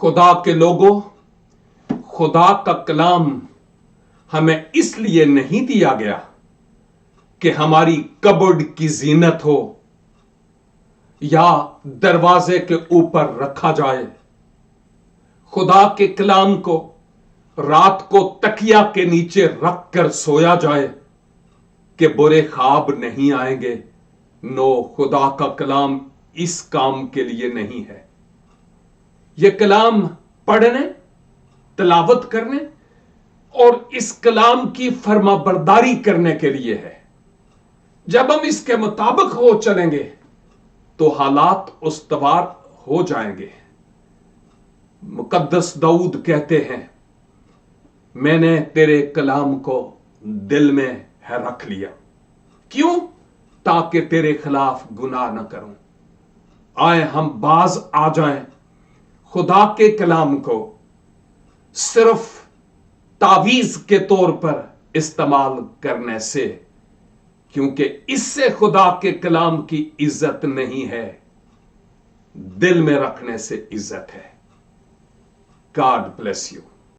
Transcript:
خدا کے لوگوں، خدا کا کلام ہمیں اس لیے نہیں دیا گیا کہ ہماری کبڈ کی زینت ہو یا دروازے کے اوپر رکھا جائے۔ خدا کے کلام کو رات کو تکیا کے نیچے رکھ کر سویا جائے کہ برے خواب نہیں آئیں گے۔ نو، خدا کا کلام اس کام کے لیے نہیں ہے۔ یہ کلام پڑھنے، تلاوت کرنے اور اس کلام کی فرما برداری کرنے کے لیے ہے۔ جب ہم اس کے مطابق ہو چلیں گے تو حالات استوار ہو جائیں گے۔ مقدس داؤد کہتے ہیں، میں نے تیرے کلام کو دل میں ہے رکھ لیا۔ کیوں؟ تاکہ تیرے خلاف گناہ نہ کروں۔ آئے ہم باز آ جائیں خدا کے کلام کو صرف تعویذ کے طور پر استعمال کرنے سے، کیونکہ اس سے خدا کے کلام کی عزت نہیں ہے، دل میں رکھنے سے عزت ہے۔ God bless you.